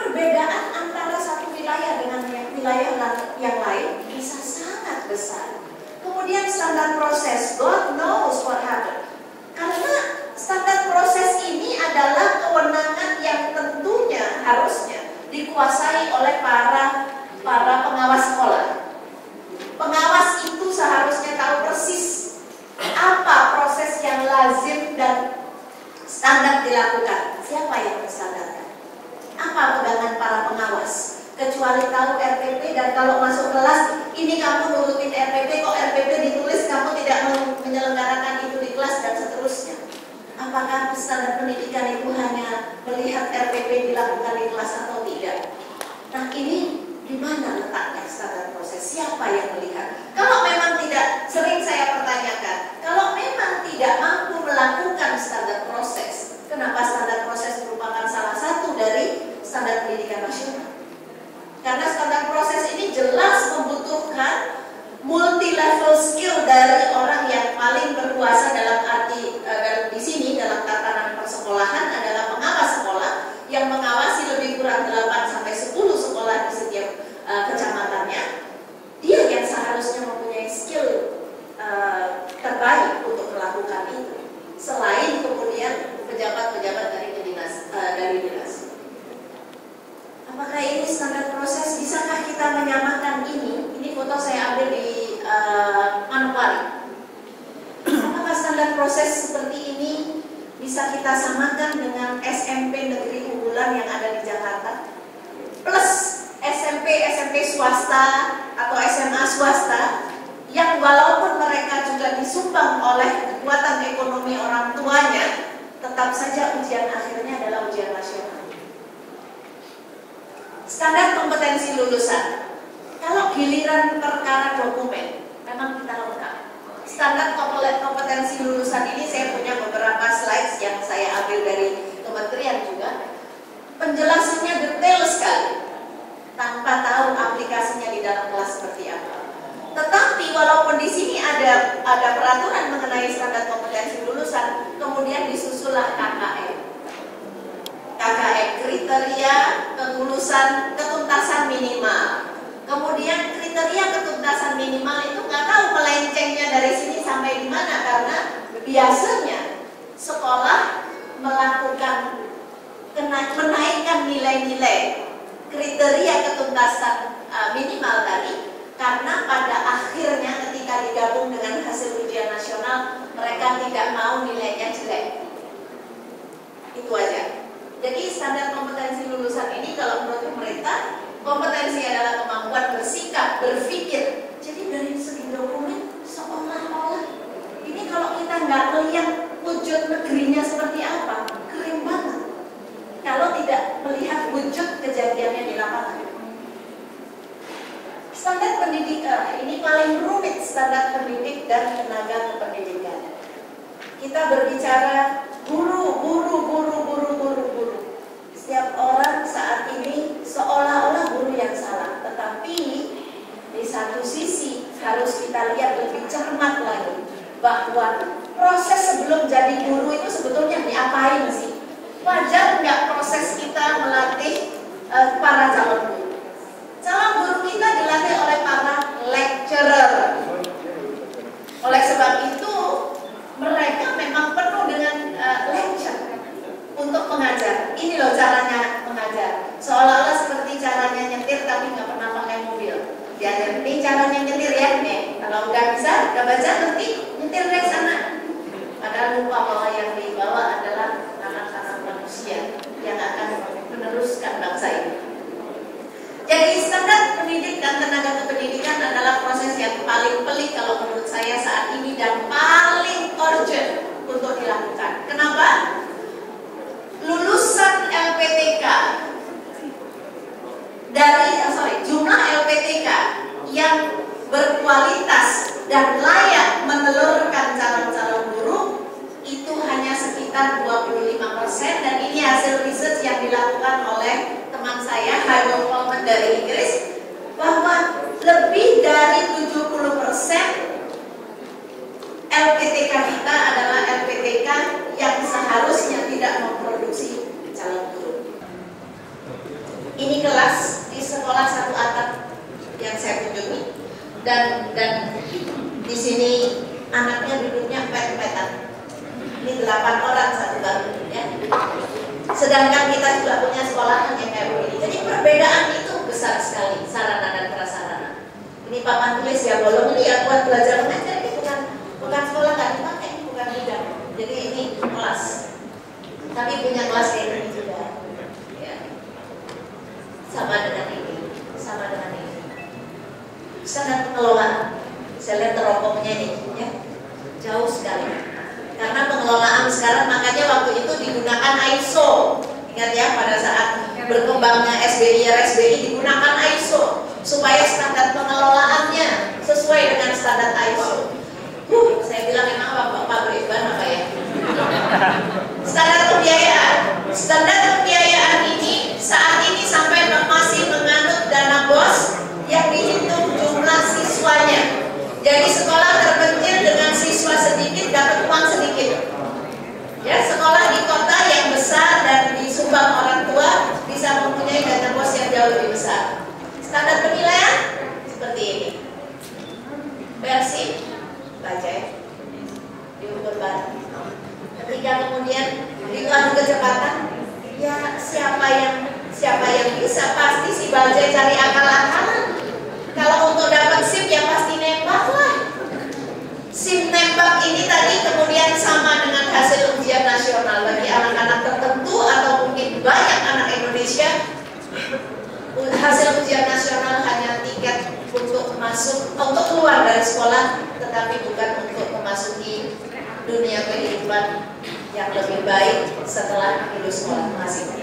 perbedaan antara satu wilayah dengan wilayah yang lain bisa sangat besar. Kemudian standar proses, God knows what happened. Karena standar proses ini adalah kewenangan yang tentunya harusnya dikuasai oleh para pengawas sekolah. Pengawas itu seharusnya tahu persis apa proses yang lazim dan standar dilakukan. Siapa yang menstandarkan? Apa pegangan para pengawas? Kecuali tahu RPP, dan kalau masuk kelas, ini kamu nurutin RPP, kok RPP ditulis kamu tidak menyelenggarakan itu di kelas, dan seterusnya. Apakah standar pendidikan itu hanya melihat RPP dilakukan di kelas atau tidak? Nah, ini di mana letaknya standar proses? Siapa yang melihat? Kalau memang tidak, sering saya pertanyakan, kalau memang tidak mampu melakukan standar proses, kenapa standar proses merupakan salah satu dari standar pendidikan nasional? Karena standar proses ini jelas membutuhkan multi level skill dari orang yang paling berkuasa, dalam arti di sini dalam tatanan persekolahan adalah pengawas sekolah yang mengawasi lebih kurang 8-10 sekolah di setiap kecamatannya. Dia yang seharusnya mempunyai skill terbaik untuk melakukan itu, selain kemudian pejabat-pejabat dari dinas. Apakah ini standar proses? Bisakah kita menyamakan ini? Ini foto saya ambil di Manokwari. Apakah standar proses seperti ini bisa kita samakan dengan SMP negeri unggulan yang ada di Jakarta, plus SMP swasta atau SMA swasta yang walaupun mereka juga disumbang oleh kekuatan ekonomi orang tuanya, tetap saja ujian akhirnya adalah ujian nasional. Standar kompetensi lulusan, kalau giliran perkara dokumen, memang kita lengkap. Standar kompetensi lulusan ini saya punya beberapa slides yang saya ambil dari kementerian juga. Penjelasannya detail sekali, tanpa tahu aplikasinya di dalam kelas seperti apa. Tetapi walaupun di sini ada peraturan mengenai standar kompetensi lulusan, kemudian disusullah KKM, kriteria kelulusan ketuntasan minimal. Kemudian kriteria ketuntasan minimal itu nggak tahu melencengnya dari sini sampai di mana, karena biasanya sekolah melakukan menaikkan nilai-nilai kriteria ketuntasan minimal tadi, karena pada akhirnya ketika digabung dengan hasil ujian nasional mereka tidak mau nilainya jelek. Itu aja. Jadi standar kompetensi lulusan ini kalau menurut pemerintah, kompetensi adalah kemampuan bersikap, berpikir. Jadi dari segi dokumen seolah-olah ini kalau kita nggak melihat wujud negerinya seperti apa, keren banget. Kalau tidak melihat wujud kejadiannya di lapangan. Standar pendidikan ini paling rumit, standar pendidik dan tenaga kependidikan. Kita berbicara guru. Setiap orang saat ini seolah-olah guru yang salah, tetapi di satu sisi harus kita lihat lebih cermat lagi bahwa proses sebelum jadi guru itu sebetulnya diapain sih? Wajar nggak proses kita melatih para calon guru? Calon guru kita dilatih oleh para lecturer. Oleh sebab itu mereka memang penuh dengan lecture untuk mengajar. Ini loh caranya mengajar. Seolah-olah seperti caranya nyetir tapi nggak pernah pakai mobil. Diajar, ini caranya nyetir ya, nih. Kalau udah bisa, udah baca ngerti, nyetir dari sana. Padahal lupa bahwa yang dibawa adalah anak-anak manusia yang akan meneruskan bangsa ini. Jadi standar pendidik dan tenaga kependidikan adalah proses yang paling pelik kalau menurut saya saat ini dan paling urgent untuk dilakukan. Kenapa? Lulusan LPTK jumlah LPTK yang berkualitas dan layak menelurkan calon-calon guru itu hanya sekitar 25%, dan ini hasil research yang dilakukan oleh teman saya Haibul Coleman dari Inggris, bahwa lebih dari 70% LPTK kita adalah LPTK yang seharusnya tidak memproduksi calon guru. sedangkan kita juga punya sekolahan yang kayak begini. Jadi perbedaan itu besar sekali, sarana dan prasarana. Ini papan tulis ya, bolong ini ya buat belajar mengajar, ini bukan sekolah, nggak dipakai, ini bukan bidang. Jadi ini kelas, tapi punya kelas kayak ini juga ya. Sama dengan ini, sama dengan ini. Standar pengelolaan, saya lihat teropongnya ini ya, jauh sekali. Karena pengelolaan sekarang, makanya waktu itu digunakan ISO. Ingat ya, pada saat berkembangnya SBI, RSBI digunakan ISO supaya standar pengelolaannya sesuai dengan standar ISO. Saya bilang emang Bapak pabrik ban apa ya? Standar pembiayaan ini saat ini sampai masih menganut dana BOS yang dihitung jumlah siswanya. Jadi sekolah terpencil dengan siswa sedikit dapat uang sedikit. Ya, sekolah di kota yang besar dan disumbang orang tua bisa mempunyai dana BOS yang jauh lebih besar. Standar penilaian seperti ini. Versi baca ya, diukur bareng. Ketika kemudian diadu kecepatan, ya siapa yang bisa, pasti si Bajai cari akal-akalan. Kalau untuk dapat SIM ya pasti nembak lah. SIM nembak ini tadi kemudian sama dengan hasil ujian nasional bagi anak-anak tertentu atau mungkin banyak anak Indonesia. Hasil ujian nasional hanya tiket untuk masuk, untuk keluar dari sekolah, tetapi bukan untuk memasuki dunia kehidupan yang lebih baik setelah lulus sekolah masing-masing.